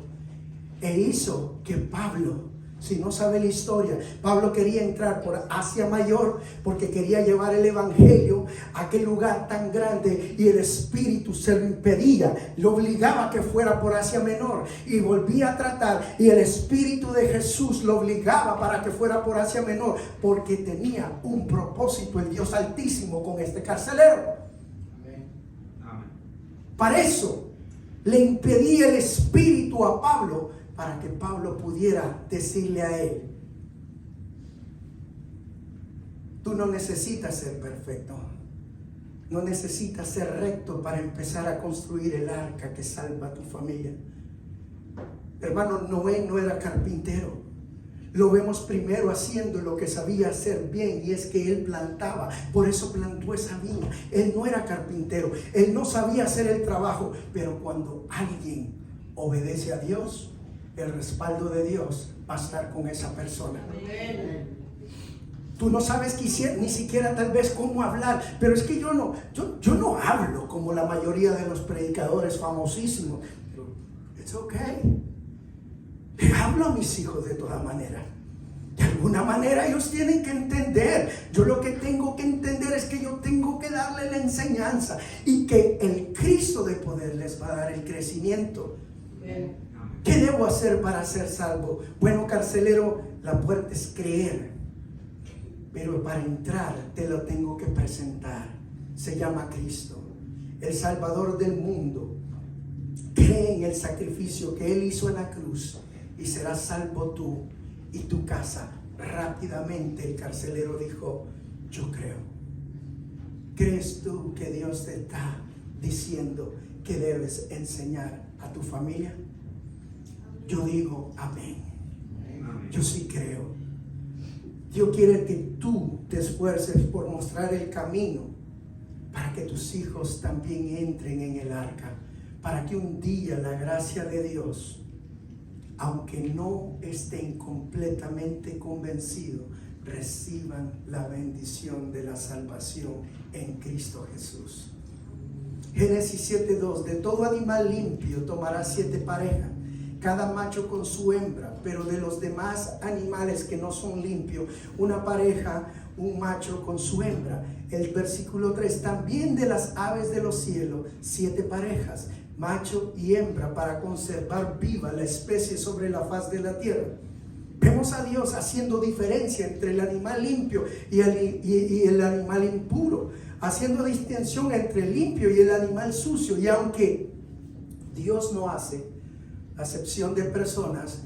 E hizo que Pablo, si no sabe la historia, Pablo quería entrar por Asia Mayor porque quería llevar el evangelio a aquel lugar tan grande, y el espíritu se lo impedía, lo obligaba a que fuera por Asia Menor, y volvía a tratar, y el espíritu de Jesús lo obligaba para que fuera por Asia Menor, porque tenía un propósito el Dios Altísimo con este carcelero. Amén. Para eso le impedía el espíritu a Pablo, para que Pablo pudiera decirle a él: tú no necesitas ser perfecto, no necesitas ser recto para empezar a construir el arca que salva a tu familia. Hermano, Noé no era carpintero. Lo vemos primero haciendo lo que sabía hacer bien, y es que él plantaba. Por eso plantó esa viña. Él no era carpintero, él no sabía hacer el trabajo, pero cuando alguien obedece a Dios, el respaldo de Dios va a estar con esa persona. Tú no sabes ni siquiera tal vez cómo hablar, pero es que yo no hablo como la mayoría de los predicadores famosísimos. It's okay. Le hablo a mis hijos de toda manera. De alguna manera ellos tienen que entender. Yo lo que tengo que entender es que yo tengo que darle la enseñanza, y que el Cristo de poder les va a dar el crecimiento. ¿Qué debo hacer para ser salvo? Bueno, carcelero, la puerta es creer, pero para entrar te lo tengo que presentar. Se llama Cristo, el Salvador del mundo. Cree en el sacrificio que Él hizo en la cruz y serás salvo tú y tu casa. Rápidamente el carcelero dijo: yo creo. ¿Crees tú que Dios te está diciendo que debes enseñar a tu familia? Yo digo amén. Yo sí creo. Dios quiere que tú te esfuerces por mostrar el camino para que tus hijos también entren en el arca, para que un día la gracia de Dios, aunque no estén completamente convencidos, reciban la bendición de la salvación en Cristo Jesús. Génesis 7:2: de todo animal limpio tomarás 7 parejas, cada macho con su hembra, pero de los demás animales que no son limpios, una pareja, un macho con su hembra. El versículo 3: también de las aves de los cielos 7 parejas, macho y hembra, para conservar viva la especie sobre la faz de la tierra. Vemos a Dios haciendo diferencia entre el animal limpio y el animal impuro, haciendo distinción entre el limpio y el animal sucio. Y aunque Dios no hace acepción de personas,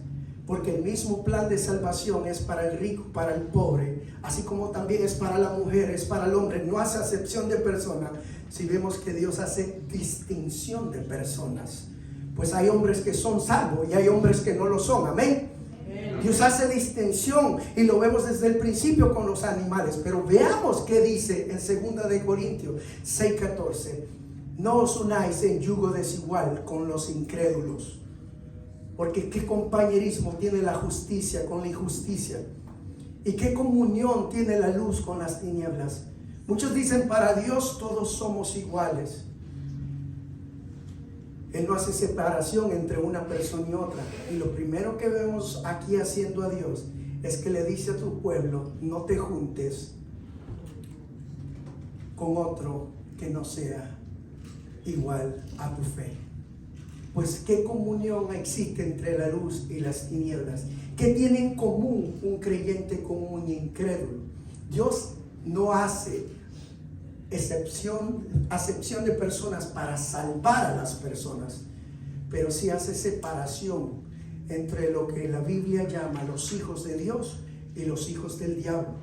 porque el mismo plan de salvación es para el rico, para el pobre, así como también es para la mujer, es para el hombre, no hace acepción de personas. Si vemos que Dios hace distinción de personas, pues hay hombres que son salvos y hay hombres que no lo son. Amén. Dios hace distinción, y lo vemos desde el principio con los animales. Pero veamos qué dice en 2 de Corintios 6:14: no os unáis en yugo desigual con los incrédulos. Porque qué compañerismo tiene la justicia con la injusticia, y qué comunión tiene la luz con las tinieblas. Muchos dicen: para Dios todos somos iguales. Él no hace separación entre una persona y otra. Y lo primero que vemos aquí haciendo a Dios es que le dice a tu pueblo: no te juntes con otro que no sea igual a tu fe. Pues qué comunión existe entre la luz y las tinieblas. ¿Qué tiene en común un creyente con un incrédulo? Dios no hace acepción de personas para salvar a las personas, pero sí hace separación entre lo que la Biblia llama los hijos de Dios y los hijos del diablo.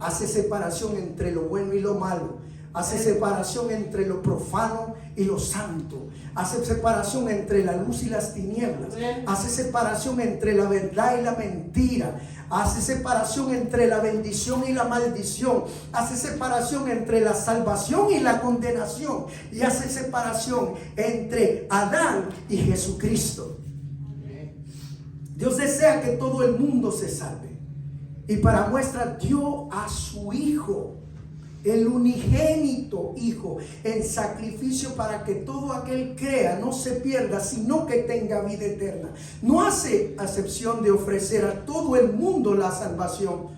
Hace separación entre lo bueno y lo malo. Hace separación entre lo profano y lo santo. Hace separación entre la luz y las tinieblas. Hace separación entre la verdad y la mentira. Hace separación entre la bendición y la maldición. Hace separación entre la salvación y la condenación. Y hace separación entre Adán y Jesucristo. Dios desea que todo el mundo se salve. Y para muestra dio a su Hijo, el unigénito Hijo, en sacrificio para que todo aquel crea no se pierda, sino que tenga vida eterna. No hace acepción de ofrecer a todo el mundo la salvación,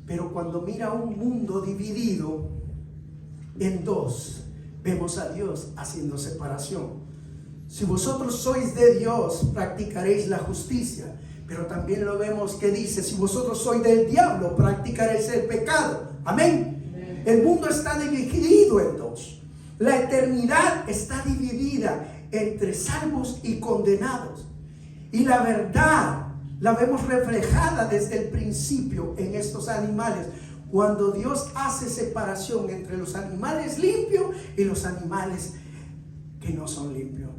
pero cuando mira un mundo dividido en dos, vemos a Dios haciendo separación. Si vosotros sois de Dios, practicaréis la justicia. Pero también lo vemos que dice, si vosotros sois del diablo, practicaréis el pecado. Amén. El mundo está dividido en dos. La eternidad está dividida entre salvos y condenados. Y la verdad la vemos reflejada desde el principio en estos animales. Cuando Dios hace separación entre los animales limpios y los animales que no son limpios.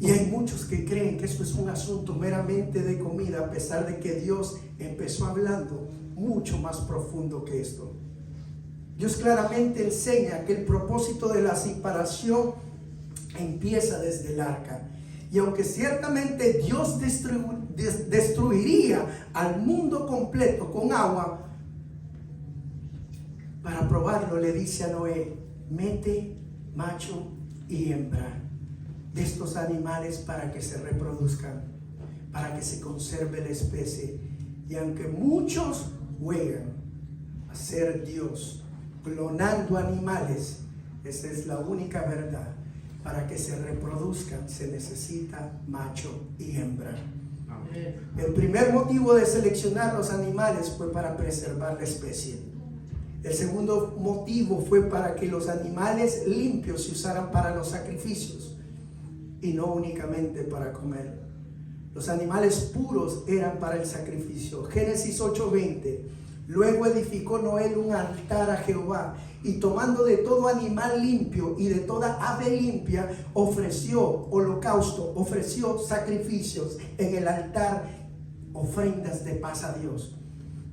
Y hay muchos que creen que esto es un asunto meramente de comida, a pesar de que Dios empezó hablando mucho más profundo que esto. Dios claramente enseña que el propósito de la separación empieza desde el arca. Y aunque ciertamente Dios destruiría al mundo completo con agua, para probarlo le dice a Noé, mete macho y hembra de estos animales para que se reproduzcan, para que se conserve la especie. Y aunque muchos juegan a ser Dios clonando animales, esa es la única verdad. Para que se reproduzcan se necesita macho y hembra. Amén. El primer motivo de seleccionar los animales fue para preservar la especie. El segundo motivo fue para que los animales limpios se usaran para los sacrificios y no únicamente para comer. Los animales puros eran para el sacrificio. Génesis 8:20. Luego edificó Noé un altar a Jehová, y tomando de todo animal limpio y de toda ave limpia, ofreció holocausto, ofreció sacrificios en el altar, ofrendas de paz a Dios.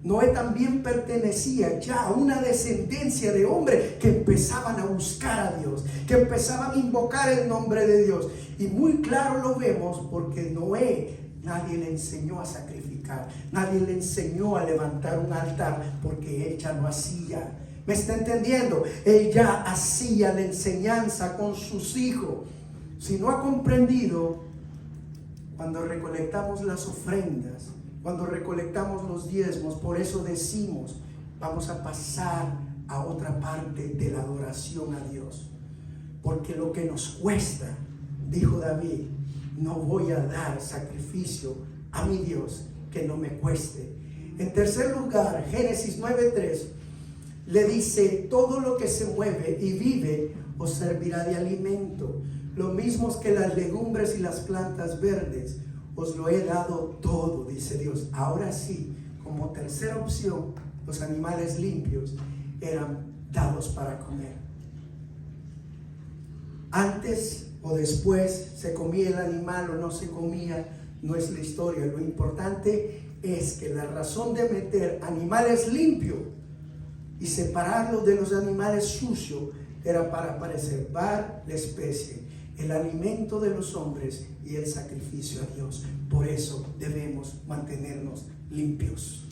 Noé también pertenecía ya a una descendencia de hombres que empezaban a buscar a Dios, que empezaban a invocar el nombre de Dios. Y muy claro lo vemos porque Noé, nadie le enseñó a sacrificar, nadie le enseñó a levantar un altar, porque él ya lo hacía. ¿Me está entendiendo? Él ya hacía la enseñanza con sus hijos. Si no ha comprendido, cuando recolectamos las ofrendas, cuando recolectamos los diezmos, por eso decimos, vamos a pasar a otra parte de la adoración a Dios. Porque lo que nos cuesta, dijo David, no voy a dar sacrificio a mi Dios que no me cueste. En tercer lugar, Génesis 9:3 le dice, todo lo que se mueve y vive os servirá de alimento. Lo mismo que las legumbres y las plantas verdes, os lo he dado todo, dice Dios. Ahora sí, como tercera opción, los animales limpios eran dados para comer. Antes o después se comía el animal o no se comía, no es la historia. Lo importante es que la razón de meter animales limpios y separarlos de los animales sucios era para preservar la especie, el alimento de los hombres y el sacrificio a Dios. Por eso debemos mantenernos limpios.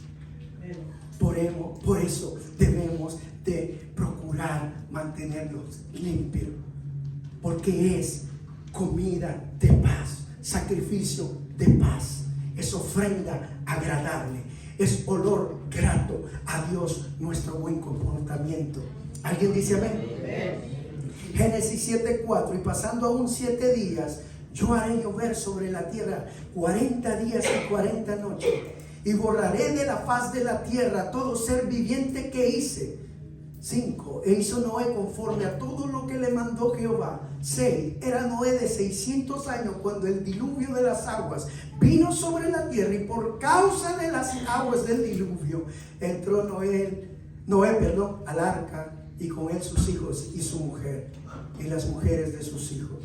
Por eso debemos de procurar mantenernos limpios, porque es comida de paz, sacrificio de paz, es ofrenda agradable, es olor grato a Dios, nuestro buen comportamiento. ¿Alguien dice amén? Amén. Génesis 7:4, y pasando aún 7 días, yo haré llover sobre la tierra 40 días y 40 noches, y borraré de la faz de la tierra todo ser viviente que hice. 5. E hizo Noé conforme a todo lo que le mandó Jehová. 6. Era Noé de 600 años cuando el diluvio de las aguas vino sobre la tierra, y por causa de las aguas del diluvio entró Noé al arca, y con él sus hijos y su mujer y las mujeres de sus hijos.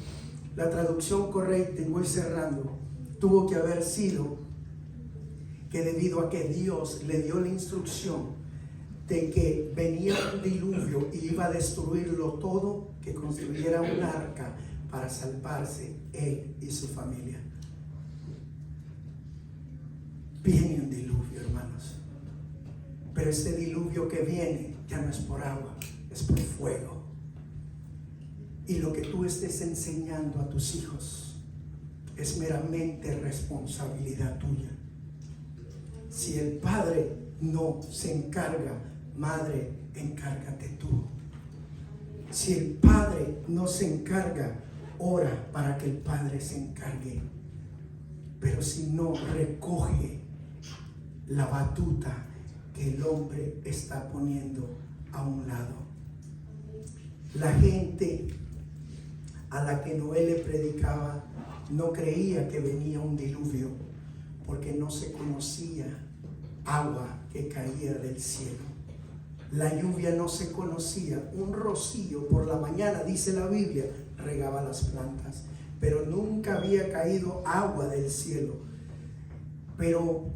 La traducción correcta, y voy cerrando, tuvo que haber sido que debido a que Dios le dio la instrucción de que venía un diluvio y iba a destruirlo todo, que construyera un arca para salvarse él y su familia. Viene un diluvio, hermanos, pero este diluvio que viene ya no es por agua, es por fuego. Y lo que tú estés enseñando a tus hijos es meramente responsabilidad tuya. Si el padre no se encarga, madre, encárgate tú. Si el padre no se encarga, ora para que el padre se encargue. Pero si no, recoge la batuta que el hombre está poniendo a un lado. La gente a la que Noé le predicaba no creía que venía un diluvio, porque no se conocía agua que caía del cielo. La lluvia no se conocía. Un rocío por la mañana, dice la Biblia, regaba las plantas, pero nunca había caído agua del cielo. Pero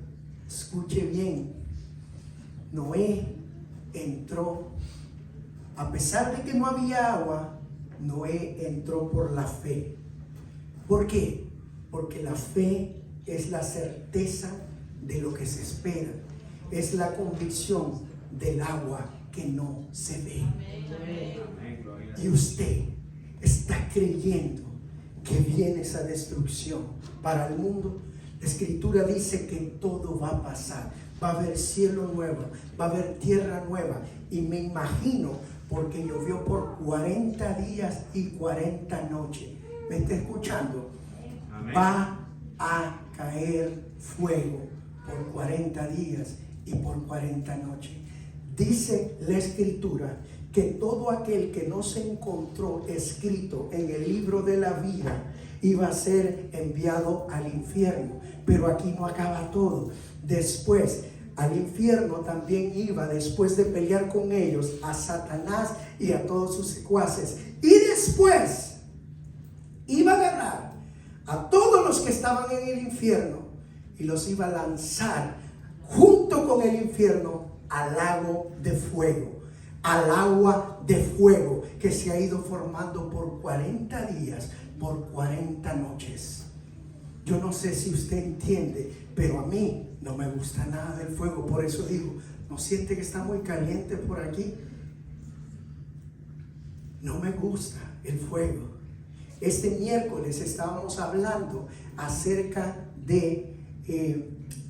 escuche bien, Noé entró, a pesar de que no había agua, Noé entró por la fe. ¿Por qué? Porque la fe es la certeza de lo que se espera, es la convicción del agua que no se ve. Y usted está creyendo que viene esa destrucción para el mundo. La Escritura dice que todo va a pasar, va a haber cielo nuevo, va a haber tierra nueva, y me imagino, porque llovió por 40 días y 40 noches. ¿Me está escuchando? Amén. Va a caer fuego por 40 días y por 40 noches. Dice la Escritura que todo aquel que no se encontró escrito en el libro de la vida iba a ser enviado al infierno. Pero aquí no acaba todo. Después, al infierno también iba, después de pelear con ellos, a Satanás y a todos sus secuaces. Y después iba a agarrar a todos los que estaban en el infierno y los iba a lanzar junto con el infierno al lago de fuego, al agua de fuego que se ha ido formando por 40 días, por 40 noches. Yo no sé si usted entiende, pero a mí no me gusta nada del fuego. Por eso digo, ¿no siente que está muy caliente por aquí? No me gusta el fuego. Este miércoles estábamos hablando acerca de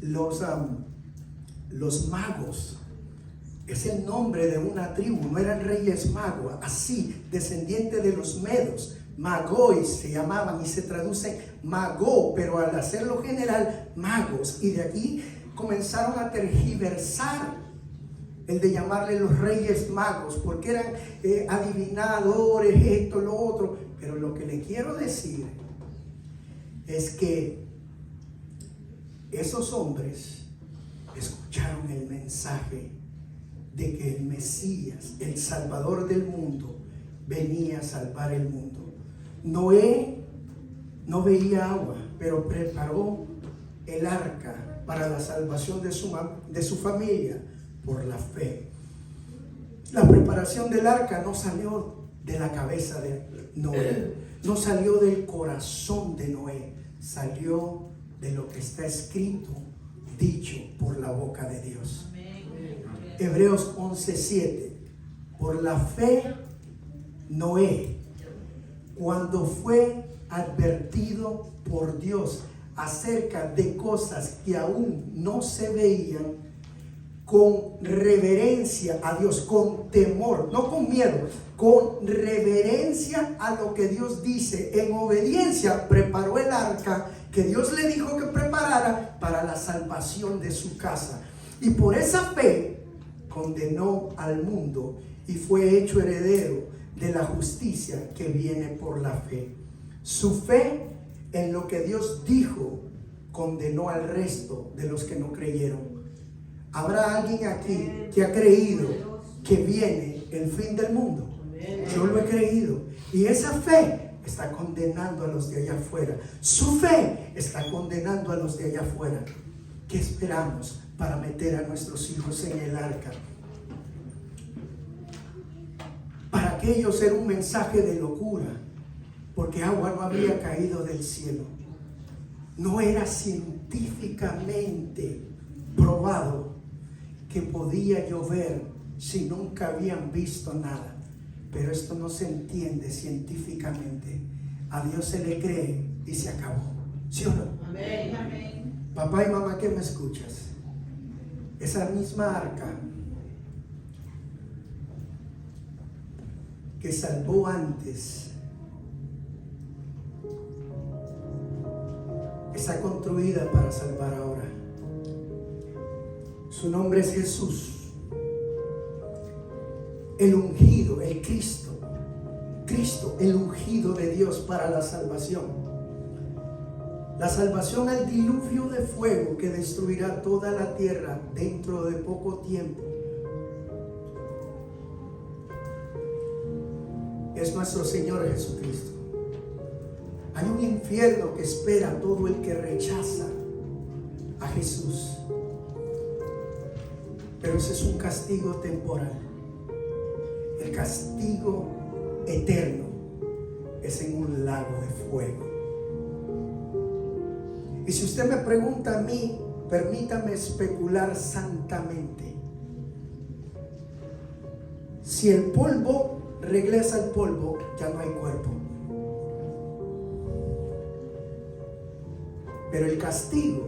los magos. Es el nombre de una tribu, no eran reyes magos, así, descendiente de los medos. Magoi se llamaban y se traduce magó, pero al hacerlo general, magos. Y de aquí comenzaron a tergiversar el de llamarle los reyes magos, porque eran adivinadores, esto, lo otro. Pero lo que le quiero decir es que esos hombres escucharon el mensaje de que el Mesías, el Salvador del mundo, venía a salvar el mundo. Noé no veía agua, pero preparó el arca para la salvación de su familia por la fe. La preparación del arca no salió de la cabeza de Noé, no salió del corazón de Noé, salió de lo que está escrito, dicho por la boca de Dios. Hebreos 11:7. Por la fe, Noé, cuando fue advertido por Dios acerca de cosas que aún no se veían, con reverencia a Dios, con temor, no con miedo, con reverencia a lo que Dios dice, en obediencia, preparó el arca que Dios le dijo que preparara para la salvación de su casa. Y por esa fe condenó al mundo y fue hecho heredero de la justicia que viene por la fe. Su fe en lo que Dios dijo condenó al resto de los que no creyeron. ¿Habrá alguien aquí que ha creído que viene el fin del mundo. Yo lo he creído. Y esa fe está condenando a los de allá afuera. Su fe está condenando a los de allá afuera. ¿Qué esperamos para meter a nuestros hijos en el arca? Para aquellos era un mensaje de locura, porque agua no había caído del cielo. No era científicamente probado que podía llover si nunca habían visto nada. Pero esto no se entiende científicamente. A Dios se le cree y se acabó. ¿Sí o no? Amén. Amén. Papá y mamá que me escuchas, esa misma arca que salvó antes está construida para salvar ahora. Su nombre es Jesús, el ungido, el Cristo, el ungido de Dios para la salvación. La salvación al diluvio de fuego que destruirá toda la tierra dentro de poco tiempo. Es nuestro Señor Jesucristo. Hay un infierno que espera a todo el que rechaza a Jesús. Pero ese es un castigo temporal. El castigo eterno es en un lago de fuego. Y si usted me pregunta a mí, permítame especular santamente. Si el polvo regresa al polvo, ya no hay cuerpo. Pero el castigo,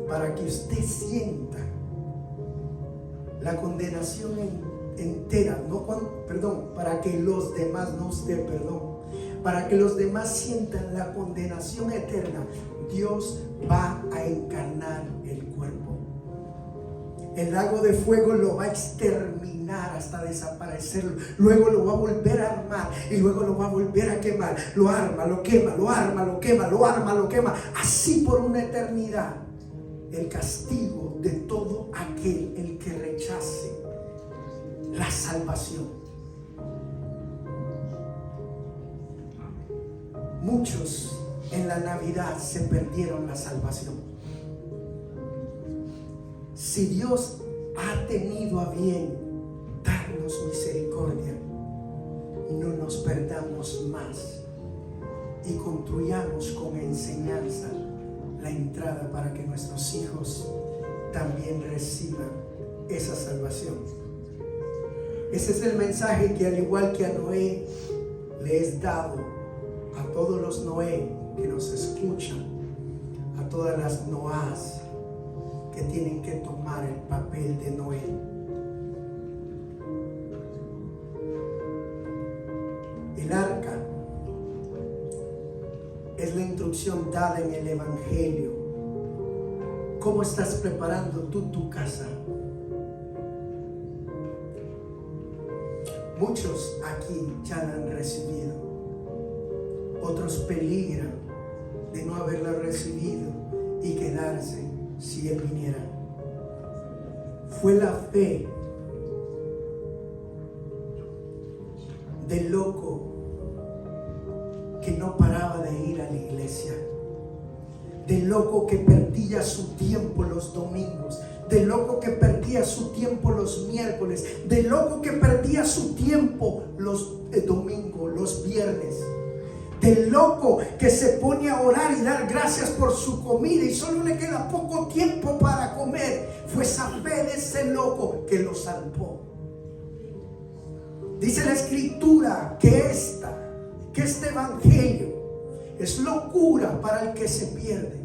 para que usted sienta la condenación entera, para que los demás, para que los demás sientan la condenación eterna, Dios va a encarnar el cuerpo. El lago de fuego lo va a exterminar hasta desaparecerlo. Luego lo va a volver a armar y luego lo va a volver a quemar. Lo arma, lo quema, lo arma, lo quema, lo arma, lo quema. Así por una eternidad. El castigo de todo aquel el que rechace la salvación. Muchos en la Navidad se perdieron la salvación. Si Dios ha tenido a bien darnos misericordia, no nos perdamos más y construyamos con enseñanza la entrada para que nuestros hijos también reciban esa salvación. Ese es el mensaje que, al igual que a Noé, le es dado a todos los Noé que nos escuchan, a todas las Noás que tienen que tomar el papel de Noé. El arca es la instrucción dada en el Evangelio. ¿Cómo estás preparando tú tu casa? Muchos aquí ya la han recibido. Otros peligran de no haberla recibido y quedarse si Él viniera. Fue la fe del loco que no paraba de ir a la iglesia, del loco que perdía su tiempo los domingos, del loco que perdía su tiempo los miércoles, del loco que perdía su tiempo los domingos, los viernes, del loco que se pone a orar y dar gracias por su comida y solo le queda poco tiempo para comer. Fue esa fe de ese loco que lo salvó. Dice la Escritura que este evangelio es locura para el que se pierde,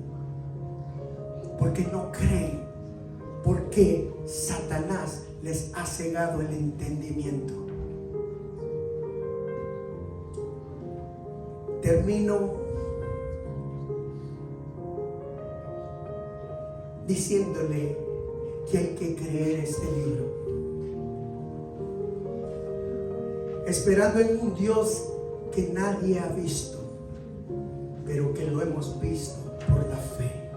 porque no creen, porque Satanás les ha cegado el entendimiento. Termino diciéndole que hay que creer este libro, esperando en un Dios que nadie ha visto, pero que lo hemos visto por la fe.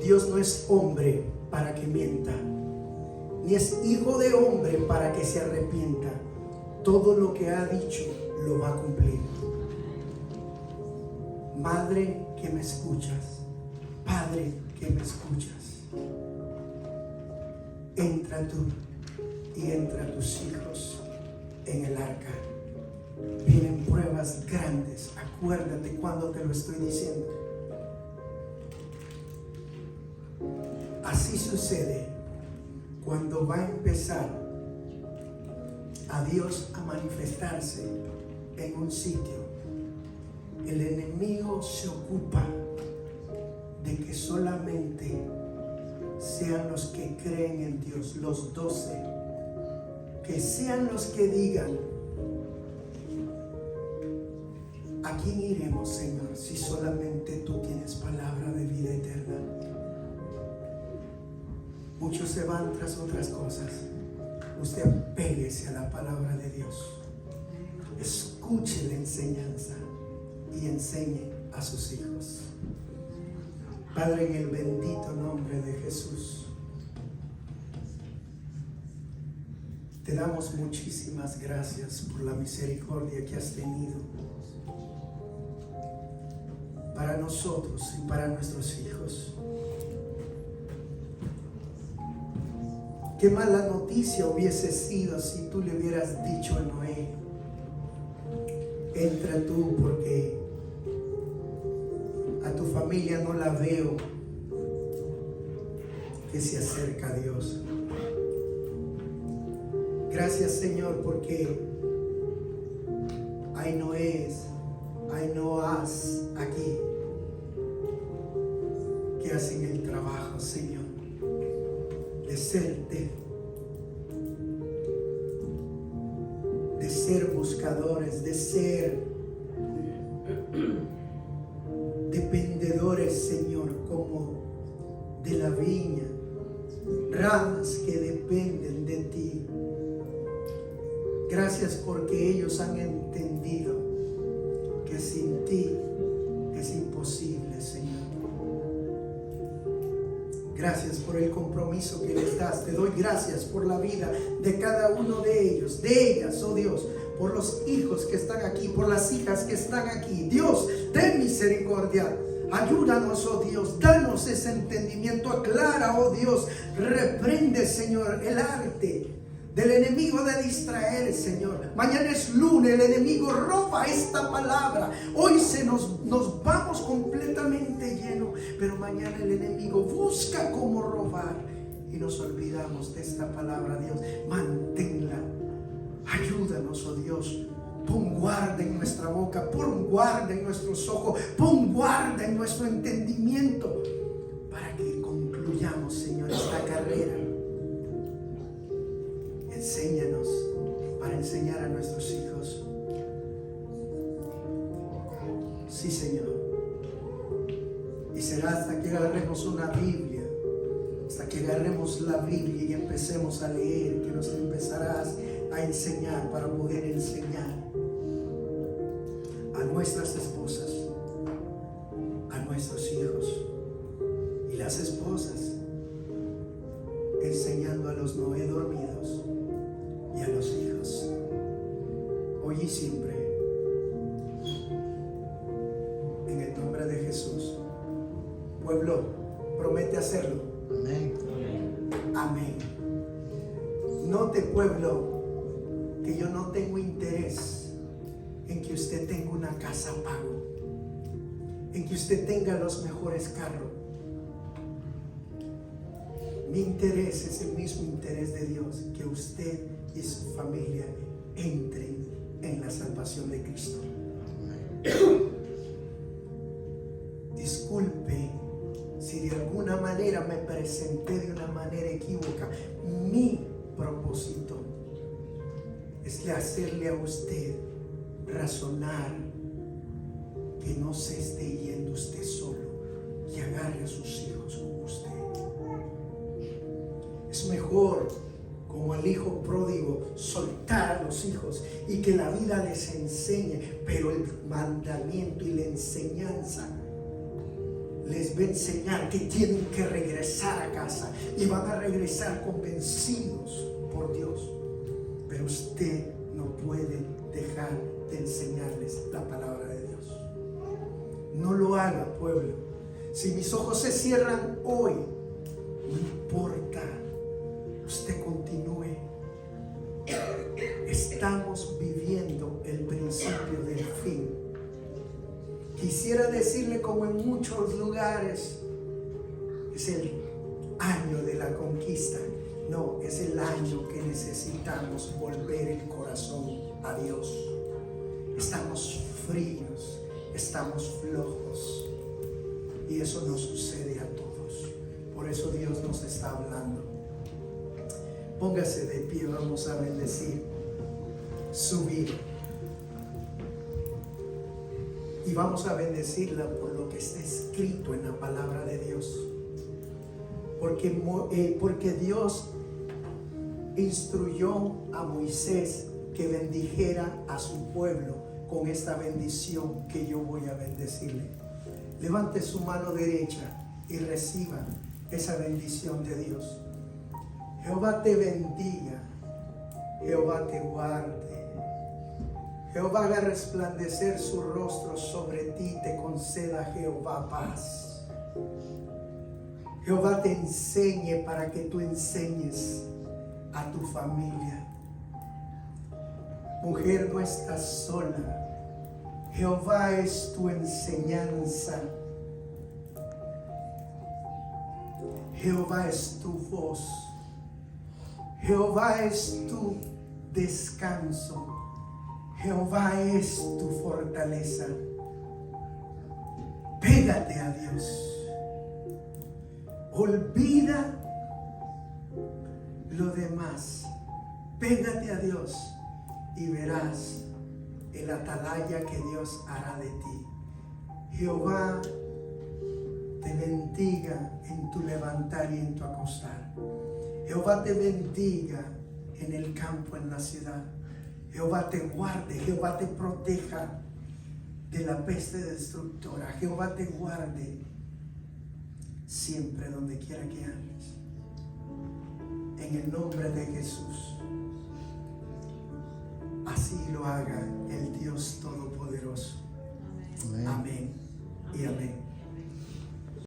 Dios no es hombre para que mienta, ni es hijo de hombre para que se arrepienta. Todo lo que ha dicho lo va a cumplir. Madre que me escuchas, padre que me escuchas, entra tú y entra tus hijos en el arca. Vienen pruebas grandes, acuérdate cuando te lo estoy diciendo. Así sucede cuando va a empezar a Dios a manifestarse en un sitio. El enemigo se ocupa de que solamente sean los que creen en Dios, los 12, que sean los que digan: ¿a quién iremos, Señor, si solamente tú tienes palabra de vida eterna? Muchos se van tras otras cosas. Usted apéguese a la palabra de Dios. Escuche la enseñanza y enseñe a sus hijos. Padre, en el bendito nombre de Jesús, te damos muchísimas gracias por la misericordia que has tenido para nosotros y para nuestros hijos. Qué mala noticia hubiese sido si tú le hubieras dicho a Noé: entra tú porque a tu familia no la veo que se acerca a Dios. Gracias, Señor, porque hay Noés, hay Noás aquí que hacen el trabajo, Señor, de ser buscadores, de ser dependedores, Señor, como de la viña, ramas que dependen de ti. Gracias porque ellos han entendido que sin ti es imposible, Señor. Gracias por el compromiso que les das. Te doy gracias por la vida de cada uno de ellos, de ellas, oh Dios, por los hijos que están aquí, por las hijas que están aquí. Dios, ten misericordia. Ayúdanos, oh Dios, danos ese entendimiento. Aclara, oh Dios, reprende, Señor, el arte del enemigo de distraer, Señor. Mañana es lunes, el enemigo roba esta palabra. Hoy nos vamos completamente llenos, pero mañana el enemigo busca cómo robar y nos olvidamos de esta palabra. Dios, manténla. Ayúdanos, oh Dios. Pon guarda en nuestra boca, pon guarda en nuestros ojos, pon guarda en nuestro entendimiento, para que concluyamos, Señor, esta carrera. Enséñanos para enseñar a nuestros hijos. Sí, Señor. Y será hasta que agarremos una Biblia, hasta que agarremos la Biblia y empecemos a leer, que nos empezarás a enseñar para poder enseñar a nuestras esposas, a nuestros hijos, y las esposas enseñando a los no dormidos y a los hijos, hoy y siempre, en el nombre de Jesús. Pueblo, promete hacerlo. Amén. Amén. Note, pueblo, que yo no tengo interés en que usted tenga una casa a pago, en que usted tenga los mejores carros. Mi interés es el mismo interés de Dios, que usted y su familia entren en la salvación de Cristo. Disculpe si de alguna manera me presenté de una manera equívoca. Mi propósito es hacerle a usted razonar, que no se esté yendo usted solo, que agarre a sus hijos con usted. Es mejor, como el hijo pródigo, soltar a los hijos y que la vida les enseñe, pero el mandamiento y la enseñanza les va a enseñar que tienen que regresar a casa y van a regresar convencidos por Dios. Pero usted no puede dejar de enseñarles la palabra de Dios. No lo haga, pueblo. Si mis ojos se cierran hoy, no importa, usted continúe. Estamos viviendo el principio del fin. Quisiera decirle, como en muchos lugares, es el año de la conquista. No, es el año que necesitamos volver el corazón a Dios. Estamos fríos, estamos flojos, y eso nos sucede a todos. Por eso Dios nos está hablando. Póngase de pie, vamos a bendecir su vida. Y vamos a bendecirla por lo que está escrito en la palabra de Dios. Porque Dios instruyó a Moisés que bendijera a su pueblo con esta bendición que yo voy a bendecirle. Levante su mano derecha y reciba esa bendición de Dios. Jehová te bendiga, Jehová te guarde, Jehová haga resplandecer su rostro sobre ti, te conceda Jehová paz. Jehová te enseñe para que tú enseñes a tu familia. Mujer, no estás sola. Jehová es tu enseñanza. Jehová es tu voz. Jehová es tu descanso. Jehová es tu fortaleza. Pégate a Dios. Olvida lo demás. Pégate a Dios y verás el atalaya que Dios hará de ti. Jehová te bendiga en tu levantar y en tu acostar. Jehová te bendiga en el campo, en la ciudad. Jehová te guarde, Jehová te proteja de la peste destructora. Jehová te guarde siempre donde quiera que andes. En el nombre de Jesús. Así lo haga el Dios Todopoderoso.